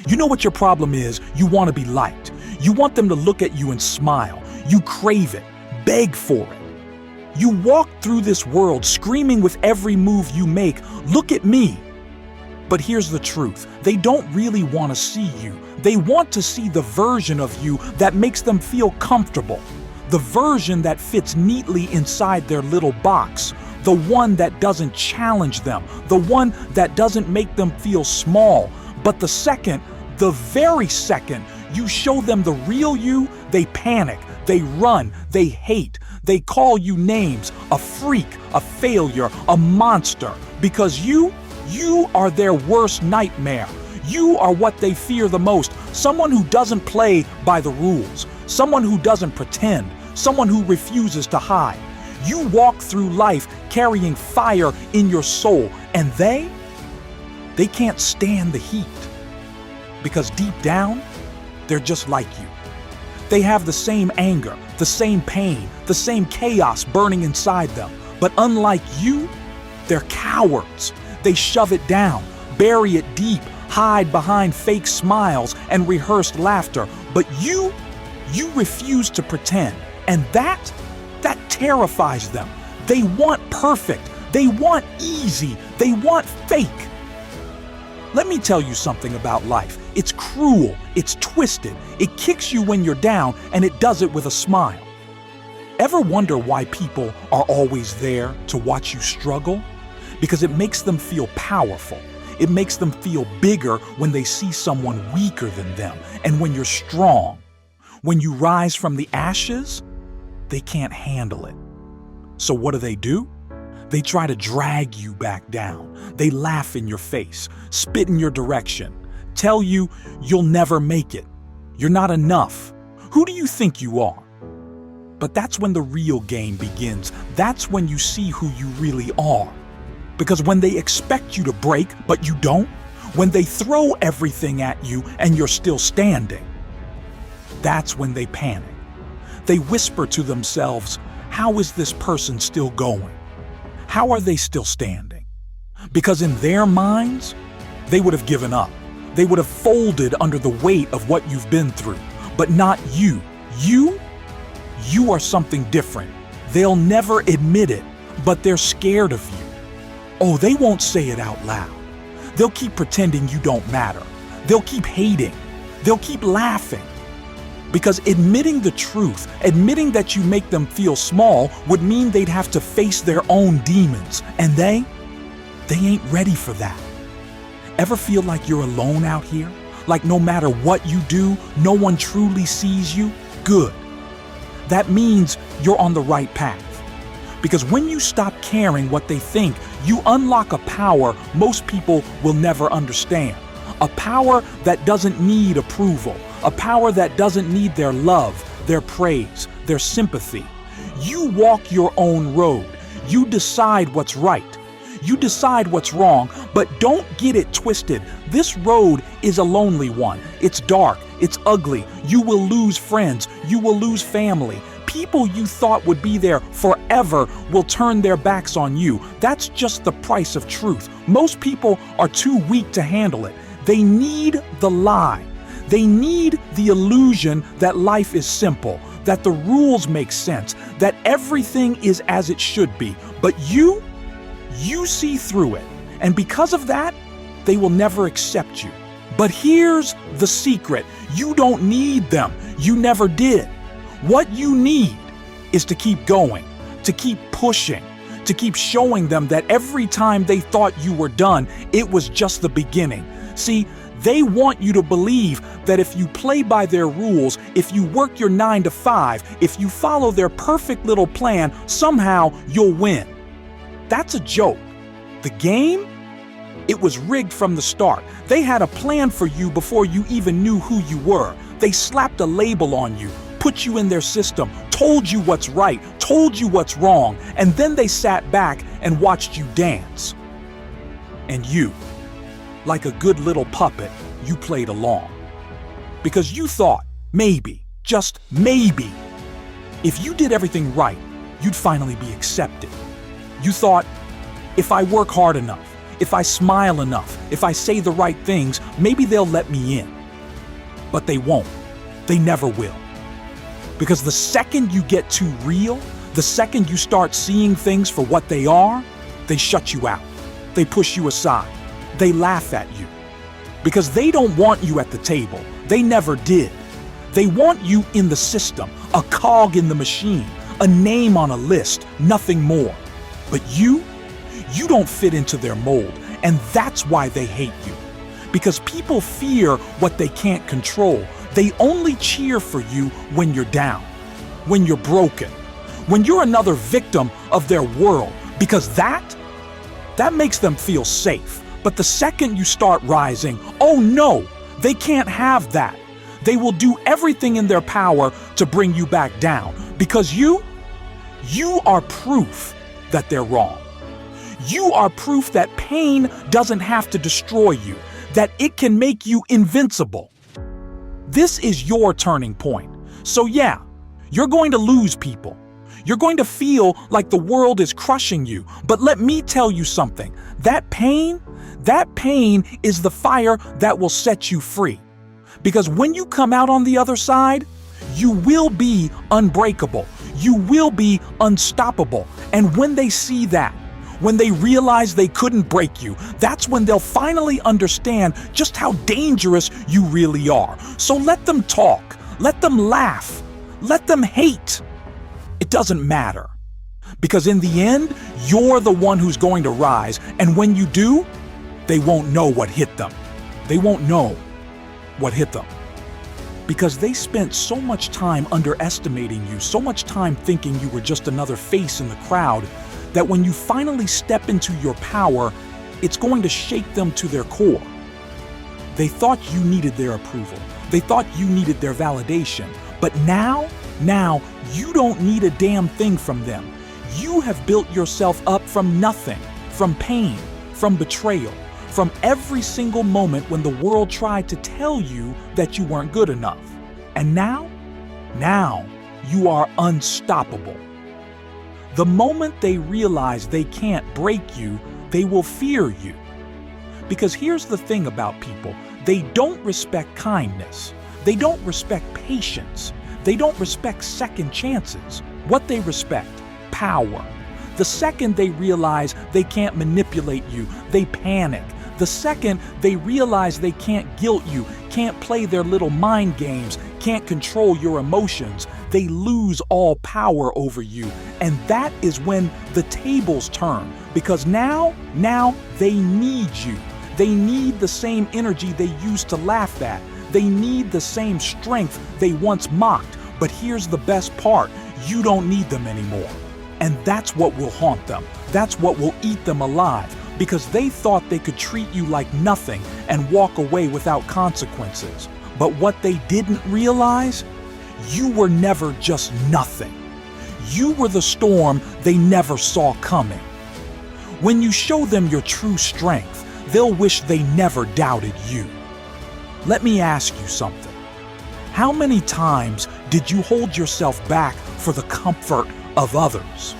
You know what your problem is? You want to be liked. You want them to look at you and smile. You crave it, beg for it. You walk through this world screaming with every move you make, "Look at me." But here's the truth. They don't really want to see you. They want to see the version of you that makes them feel comfortable. The version that fits neatly inside their little box. The one that doesn't challenge them. The one that doesn't make them feel small. But the very second you show them the real you, they panic, they run, they hate, they call you names, a freak, a failure, a monster, because you are their worst nightmare. You are what they fear the most, someone who doesn't play by the rules, someone who doesn't pretend, someone who refuses to hide. You walk through life carrying fire in your soul, and they can't stand the heat. Because deep down, they're just like you. They have the same anger, the same pain, the same chaos burning inside them. But unlike you, they're cowards. They shove it down, bury it deep, hide behind fake smiles and rehearsed laughter. But you refuse to pretend. And that terrifies them. They want perfect. They want easy. They want fake. Let me tell you something about life. It's cruel, it's twisted, it kicks you when you're down, and it does it with a smile. Ever wonder why people are always there to watch you struggle? Because it makes them feel powerful. It makes them feel bigger when they see someone weaker than them, and when you're strong. When you rise from the ashes, they can't handle it. So what do? They try to drag you back down. They laugh in your face, spit in your direction, tell you you'll never make it. You're not enough. Who do you think you are? But that's when the real game begins. That's when you see who you really are. Because when they expect you to break, but you don't, when they throw everything at you and you're still standing, that's when they panic. They whisper to themselves, "How is this person still going? How are they still standing?" Because in their minds, they would have given up. They would have folded under the weight of what you've been through. But not you. You are something different. They'll never admit it, but they're scared of you. Oh, they won't say it out loud. They'll keep pretending you don't matter. They'll keep hating. They'll keep laughing. Because admitting the truth, admitting that you make them feel small, would mean they'd have to face their own demons. And they ain't ready for that. Ever feel like you're alone out here? Like no matter what you do, no one truly sees you? Good. That means you're on the right path. Because when you stop caring what they think, you unlock a power most people will never understand. A power that doesn't need approval. A power that doesn't need their love, their praise, their sympathy. You walk your own road. You decide what's right. You decide what's wrong, but don't get it twisted. This road is a lonely one. It's dark. It's ugly. You will lose friends. You will lose family. People you thought would be there forever will turn their backs on you. That's just the price of truth. Most people are too weak to handle it. They need the lie. They need the illusion that life is simple, that the rules make sense, that everything is as it should be. But you see through it. And because of that, they will never accept you. But here's the secret. You don't need them. You never did. What you need is to keep going, to keep pushing, to keep showing them that every time they thought you were done, it was just the beginning. See, they want you to believe that if you play by their rules, if you work your 9 to 5, if you follow their perfect little plan, somehow you'll win. That's a joke. The game? It was rigged from the start. They had a plan for you before you even knew who you were. They slapped a label on you, put you in their system, told you what's right, told you what's wrong, and then they sat back and watched you dance. And you, like a good little puppet, you played along. Because you thought, maybe, just maybe, if you did everything right, you'd finally be accepted. You thought, if I work hard enough, if I smile enough, if I say the right things, maybe they'll let me in. But they won't. They never will. Because the second you get too real, the second you start seeing things for what they are, they shut you out. They push you aside. They laugh at you. Because they don't want you at the table. They never did. They want you in the system, a cog in the machine, a name on a list, nothing more. But you don't fit into their mold, and that's why they hate you. Because people fear what they can't control. They only cheer for you when you're down, when you're broken, when you're another victim of their world, because that makes them feel safe. But the second you start rising, oh no, they can't have that. They will do everything in their power to bring you back down, because you are proof that they're wrong. You are proof that pain doesn't have to destroy you, that it can make you invincible. This is your turning point. So yeah, you're going to lose people. You're going to feel like the world is crushing you. But let me tell you something. That pain is the fire that will set you free. Because when you come out on the other side, you will be unbreakable. You will be unstoppable. And when they see that, when they realize they couldn't break you, that's when they'll finally understand just how dangerous you really are. So let them talk, let them laugh, let them hate. It doesn't matter. Because in the end, you're the one who's going to rise. And when you do, they won't know what hit them. They won't know what hit them. Because they spent so much time underestimating you, so much time thinking you were just another face in the crowd, that when you finally step into your power, it's going to shake them to their core. They thought you needed their approval. They thought you needed their validation. But now you don't need a damn thing from them. You have built yourself up from nothing, from pain, from betrayal, from every single moment when the world tried to tell you that you weren't good enough. And now you are unstoppable. The moment they realize they can't break you, they will fear you. Because here's the thing about people. They don't respect kindness. They don't respect patience. They don't respect second chances. What they respect? Power. The second they realize they can't manipulate you, they panic. The second they realize they can't guilt you, can't play their little mind games, can't control your emotions, they lose all power over you. And that is when the tables turn, because now they need you. They need the same energy they used to laugh at. They need the same strength they once mocked. But here's the best part, you don't need them anymore. And that's what will haunt them. That's what will eat them alive. Because they thought they could treat you like nothing and walk away without consequences. But what they didn't realize, you were never just nothing. You were the storm they never saw coming. When you show them your true strength, they'll wish they never doubted you. Let me ask you something. How many times did you hold yourself back for the comfort of others?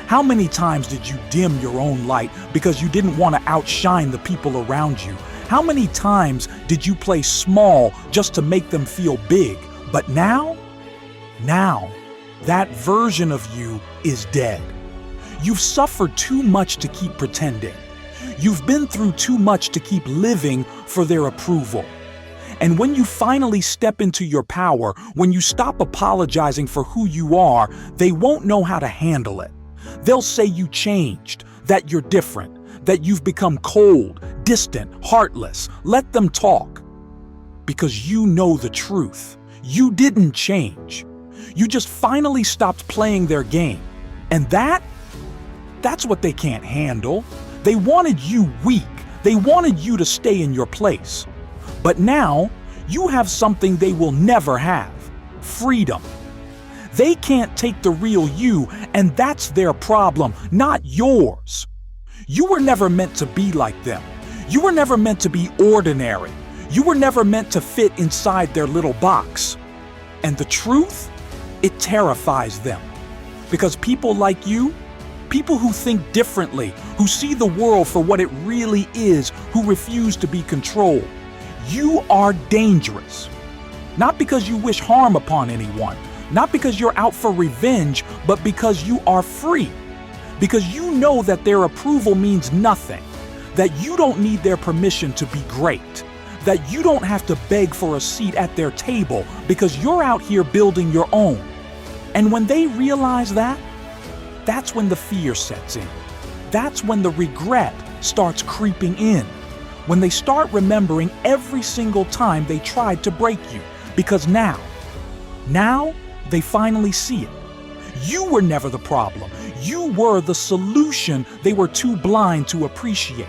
How many times did you dim your own light because you didn't want to outshine the people around you? How many times did you play small just to make them feel big? But now, that version of you is dead. You've suffered too much to keep pretending. You've been through too much to keep living for their approval. And when you finally step into your power, when you stop apologizing for who you are, they won't know how to handle it. They'll say you changed, that you're different, that you've become cold, distant, heartless. Let them talk. Because you know the truth. You didn't change. You just finally stopped playing their game. And that's what they can't handle. They wanted you weak. They wanted you to stay in your place. But now, you have something they will never have. Freedom. They can't take the real you, and that's their problem, not yours. You were never meant to be like them. You were never meant to be ordinary. You were never meant to fit inside their little box. And the truth, it terrifies them. Because people like you, people who think differently, who see the world for what it really is, who refuse to be controlled, you are dangerous. Not because you wish harm upon anyone, not because you're out for revenge, but because you are free. Because you know that their approval means nothing, that you don't need their permission to be great, that you don't have to beg for a seat at their table because you're out here building your own. And when they realize that, that's when the fear sets in. That's when the regret starts creeping in. When they start remembering every single time they tried to break you. Because now they finally see it. You were never the problem. You were the solution they were too blind to appreciate.